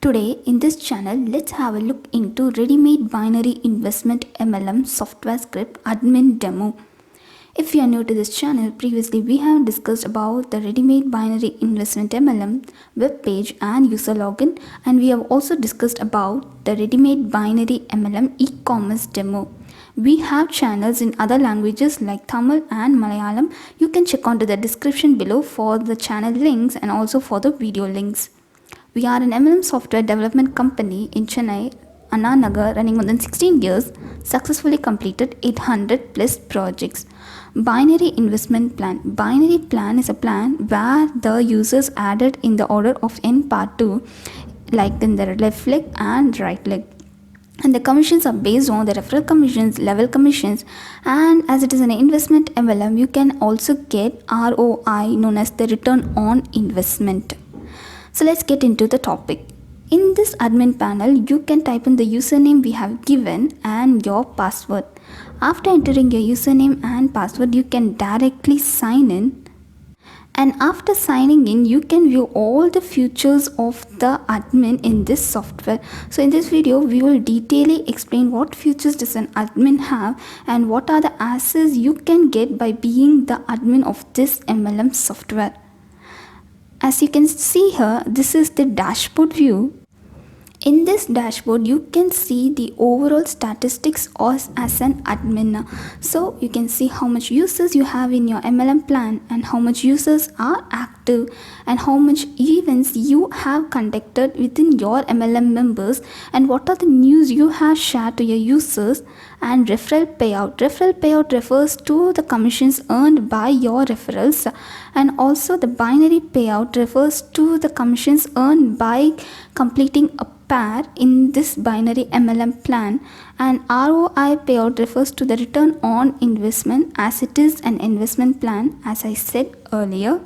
Today in this channel, let's have a look into Readymade Binary Investment MLM Software Script Admin Demo. If you are new to this channel, previously we have discussed about the Readymade Binary Investment MLM web page and user login, and we have also discussed about the Readymade Binary MLM e-commerce demo. We have channels in other languages like Tamil and Malayalam. You can check onto the description below for the channel links and also for the video links. We are an MLM software development company in Chennai, Anna Nagar, running more than 16 years, successfully completed 800 plus projects. Binary investment plan. Binary plan is a plan where the users added in the order of n part 2, like in the left leg and right leg. And the commissions are based on the referral commissions, level commissions, and as it is an investment MLM, you can also get ROI, known as the return on investment. So let's get into the topic. In this admin panel, you can type in the username we have given and your password. After entering your username and password, you can directly sign in. And after signing in, you can view all the features of the admin in this software. So in this video, we will detailedly explain what features does an admin have and what are the assets you can get by being the admin of this MLM software. As you can see here, this is the dashboard view. In this dashboard, you can see the overall statistics as an admin. So you can see how much users you have in your MLM plan and how much users are active and how much events you have conducted within your MLM members and what are the news you have shared to your users. And referral payout. Referral payout refers to the commissions earned by your referrals, and also the binary payout refers to the commissions earned by completing a pair in this binary MLM plan, and ROI payout refers to the return on investment as it is an investment plan, as I said earlier.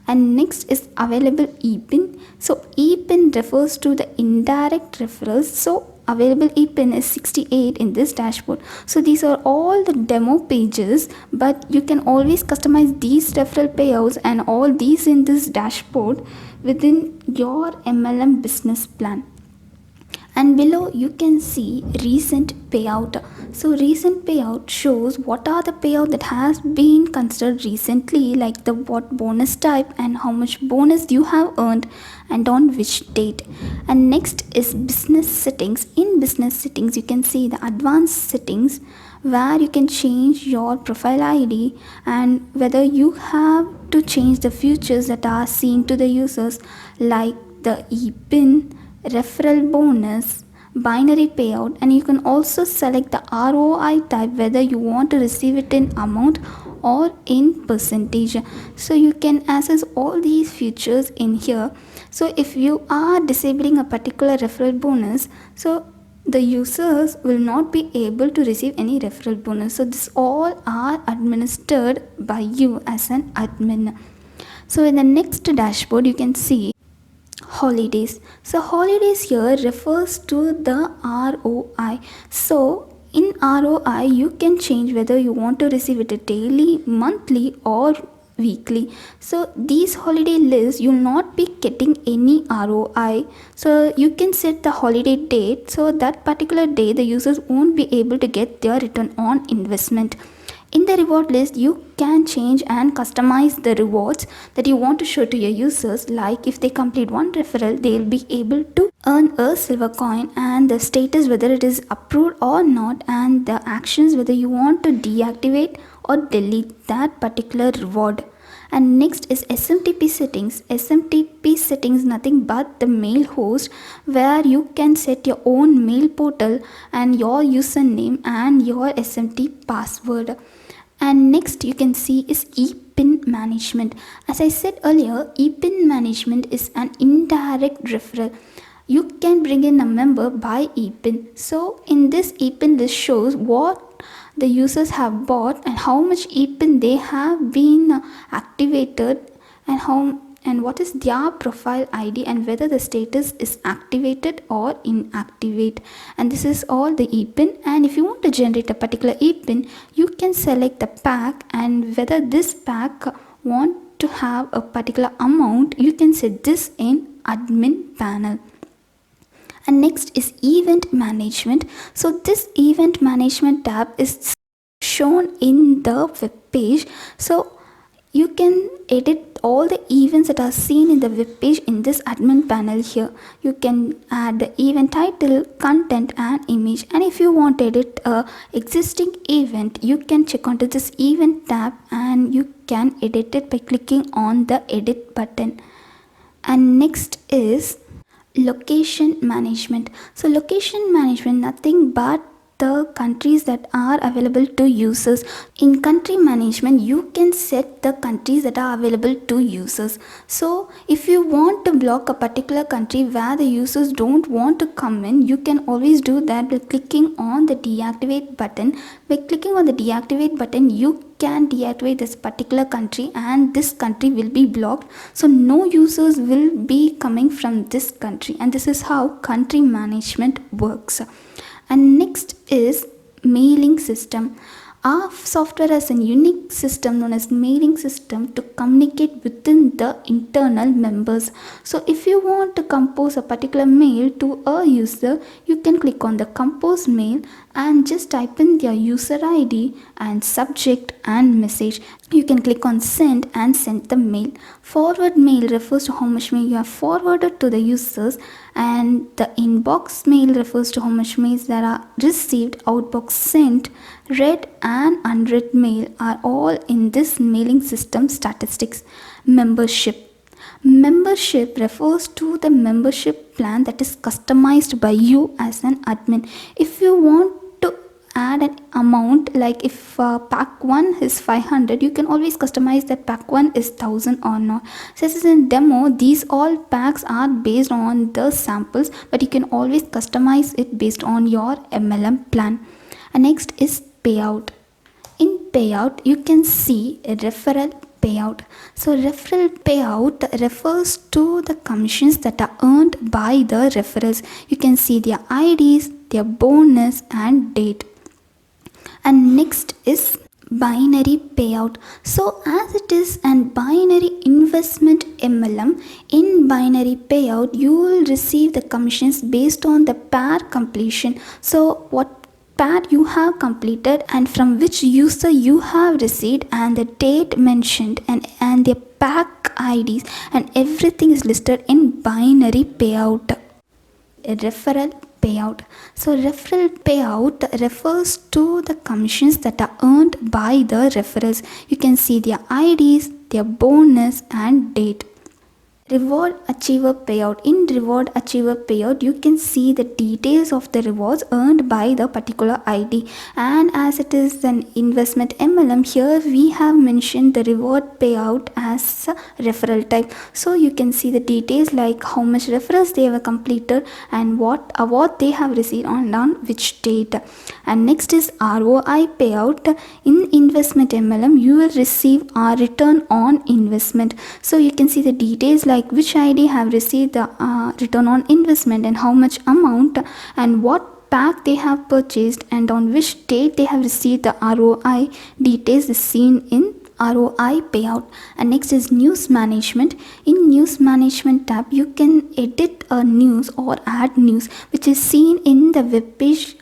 And next is available ePIN. So ePIN refers to the indirect referrals. So available ePIN is 68 in this dashboard. So these are all the demo pages, but you can always customize these referral payouts and all these in this dashboard within your MLM business plan. And below you can see recent payout. So recent payout shows what are the payout that has been considered recently, like the what bonus type and how much bonus you have earned and on which date. And next is business settings. In business settings, you can see the advanced settings where you can change your profile ID and whether you have to change the features that are seen to the users, like the ePIN, referral bonus, binary payout, and you can also select the ROI type, whether you want to receive it in amount or in percentage. So you can access all these features in here. So if you are disabling a particular referral bonus, so the users will not be able to receive any referral bonus. So this all are administered by you as an admin. So in the next dashboard, you can see holidays. So holidays here refers to the ROI. So in ROI, you can change whether you want to receive it daily, monthly or weekly. So these holiday lists, you will not be getting any ROI. So you can set the holiday date, so that particular day the users won't be able to get their return on investment. In the reward list, you can change and customize the rewards that you want to show to your users. Like if they complete one referral, they will be able to earn a silver coin, and the status whether it is approved or not, and the actions whether you want to deactivate or delete that particular reward. And next is SMTP settings. SMTP settings nothing but the mail host, where you can set your own mail portal and your username and your SMT password. And next you can see is ePIN management. As I said earlier, ePIN management is an indirect referral. You can bring in a member by ePIN. So in this ePIN list shows what the users have bought and how much ePIN they have been activated and what is their profile ID and whether the status is activated or inactivate. And this is all the ePIN. And if you want to generate a particular ePIN, you can select the pack, and whether this pack want to have a particular amount, you can set this in admin panel. And next is event management. So this event management tab is shown in the web page. So you can edit all the events that are seen in the web page in this admin panel here. You can add the event title, content and image. And if you want to edit a existing event, you can check onto this event tab and you can edit it by clicking on the edit button. And next is location management. So location management, nothing but the countries that are available to users. In country management, you can set the countries that are available to users. So if you want to block a particular country where the users don't want to come in, you can always do that by clicking on the deactivate button. By clicking on the deactivate button, you can deactivate this particular country and this country will be blocked, so no users will be coming from this country. And this is how country management works. And next is mailing system. Our software has a unique system known as mailing system to communicate within the internal members. So if you want to compose a particular mail to a user, you can click on the compose mail and just type in their user ID and subject and message. You can click on send and send the mail. Forward mail refers to how much mail you have forwarded to the users, and the inbox mail refers to how much mails that are received. Outbox sent, read and unread mail are all in this mailing system statistics. Membership refers to the membership plan that is customized by you as an admin. If you want to add an amount, like if pack 1 is 500, you can always customize that pack 1 is 1000 or not. So this is in demo, these all packs are based on the samples, but you can always customize it based on your MLM plan. And next is payout. In payout, you can see a referral payout. So referral payout refers to the commissions that are earned by the referrals. You can see their IDs, their bonus and date. And next is binary payout. So as it is an binary investment MLM, in binary payout you will receive the commissions based on the pair completion. So what pair you have completed and from which user you have received and the date mentioned and their pack IDs and everything is listed in binary payout. A referral payout. So referral payout refers to the commissions that are earned by the referrals. You can see their IDs, their bonus and date. Reward achiever payout. In reward achiever payout, you can see the details of the rewards earned by the particular ID. And as it is an investment MLM, here we have mentioned the reward payout as a referral type. So you can see the details like how much referrals they have completed and what award they have received on which date. And next is ROI payout. In investment MLM, you will receive a return on investment. So you can see the details like which ID have received the return on investment and how much amount and what pack they have purchased and on which date they have received the ROI. Details is seen in ROI payout. And next is news management. In news management tab, you can edit a news or add news which is seen in the web page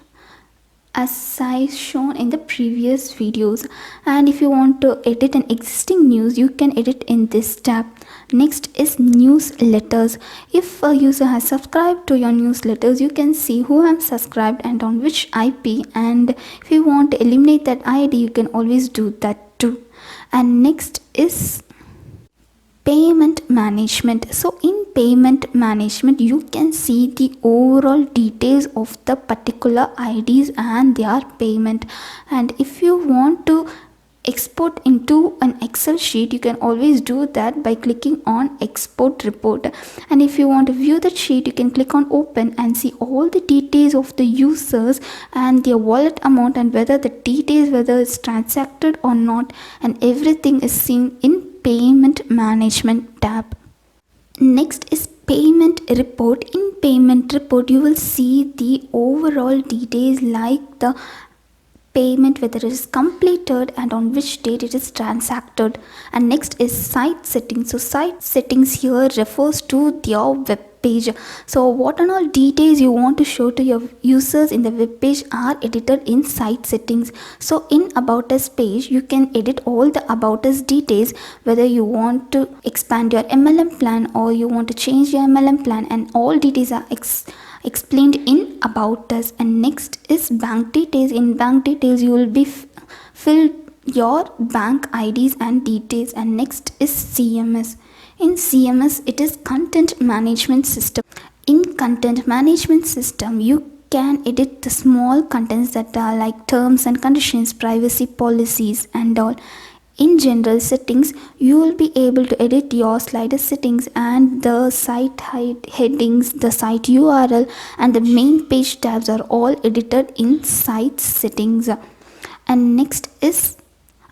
as I shown in the previous videos. And if you want to edit an existing news, you can edit in this tab. Next is newsletters. If a user has subscribed to your newsletters, you can see who has subscribed and on which IP, and if you want to eliminate that ID, you can always do that too. And next is payment management. So in payment management, you can see the overall details of the particular IDs and their payment. And if you want to export into an Excel sheet, you can always do that by clicking on export report. And if you want to view that sheet, you can click on open and see all the details of the users and their wallet amount and whether the details, whether it's transacted or not, and everything is seen in payment management tab. Next is payment report. In payment report, you will see the overall details like the payment, whether it is completed and on which date it is transacted. And next is site settings. So site settings here refers to your web page. So what and all details you want to show to your users in the web page are edited in site settings. So in about us page, you can edit all the about us details, whether you want to expand your MLM plan or you want to change your MLM plan, and all details are explained in about us. And next is bank details. In bank details, you will be fill your bank IDs and details. And next is CMS. In CMS, it is content management system. In content management system, you can edit the small contents that are like terms and conditions, privacy policies and all. In general settings, you will be able to edit your slider settings and the site headings, the site URL and the main page tabs are all edited in site settings. And next is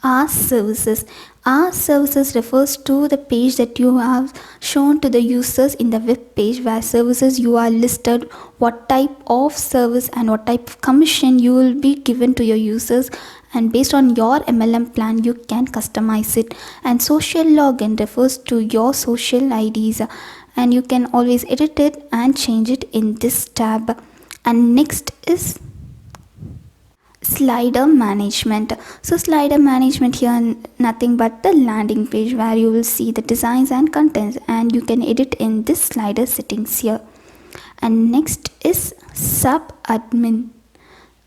our services. Our services refers to the page that you have shown to the users in the web page, where services you are listed, what type of service and what type of commission you will be given to your users, and based on your MLM plan you can customize it. And social login refers to your social IDs, and you can always edit it and change it in this tab. And next is slider management. So slider management here nothing but the landing page, where you will see the designs and contents, and you can edit in this slider settings here. And next is sub-admin.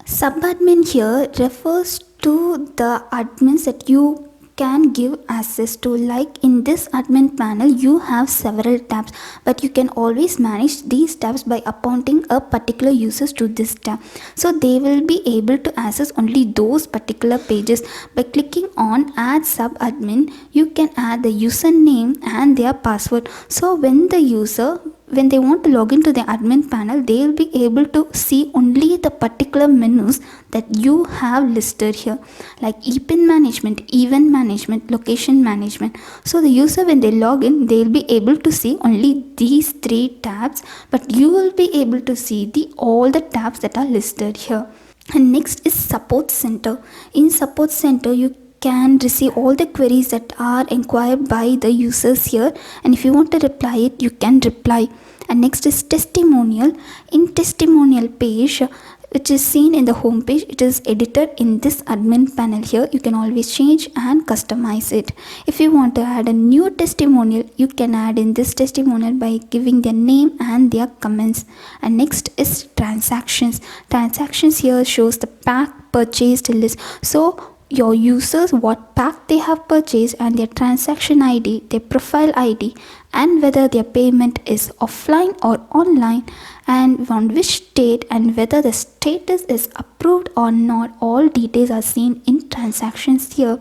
Sub-admin here refers to the admins that you can give access to. Like in this admin panel, you have several tabs, but you can always manage these tabs by appointing a particular users to this tab. So they will be able to access only those particular pages. By clicking on add sub-admin, you can add the username and their password. So when they want to log into the admin panel, they will be able to see only the particular menus that you have listed here, like ePIN management, event management, location management. So the user, when they log in, they will be able to see only these 3 tabs, but you will be able to see all the tabs that are listed here. And next is support center. In support center, you can receive all the queries that are inquired by the users here, and if you want to reply it, you can reply. And next is testimonial. In testimonial page, which is seen in the home page, it is edited in this admin panel here. You can always change and customize it. If you want to add a new testimonial, you can add in this testimonial by giving their name and their comments. And next is transactions. Transactions here shows the pack purchased list. So your users, what pack they have purchased, and their transaction ID, their profile ID, and whether their payment is offline or online, and on which state, and whether the status is approved or not. All details are seen in transactions here.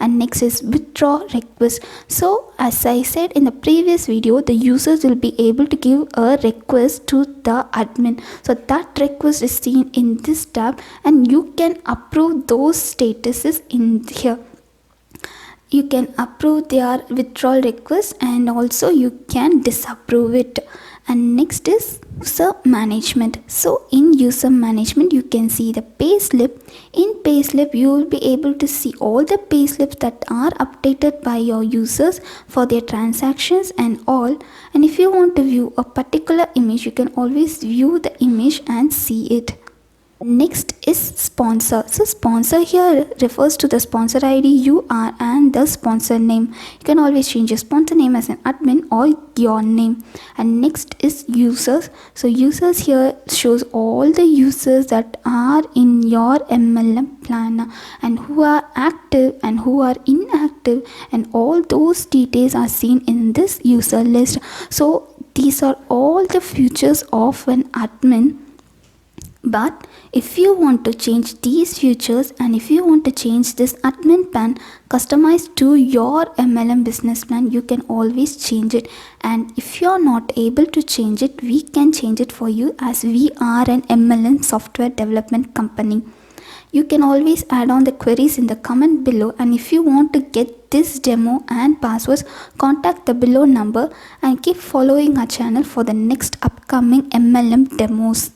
And next is withdraw request. So as I said in the previous video, the users will be able to give a request to the admin. So that request is seen in this tab, and you can approve those statuses in here. You can approve their withdrawal request, and also you can disapprove it. And next is user management. So in user management, you can see the payslip. In payslip, you will be able to see all the payslips that are updated by your users for their transactions and all. And if you want to view a particular image, you can always view the image and see it. Next is sponsor. So sponsor here refers to the sponsor ID, UR, and the sponsor name. You can always change your sponsor name as an admin or your name. And next is users. So users here shows all the users that are in your MLM plan, and who are active and who are inactive, and all those details are seen in this user list. So these are all the features of an admin. But if you want to change these features, and if you want to change this admin plan customized to your MLM business plan, you can always change it. And if you're not able to change it, we can change it for you, as we are an MLM software development company. You can always add on the queries in the comment below, and if you want to get this demo and passwords, contact the below number and keep following our channel for the next upcoming MLM demos.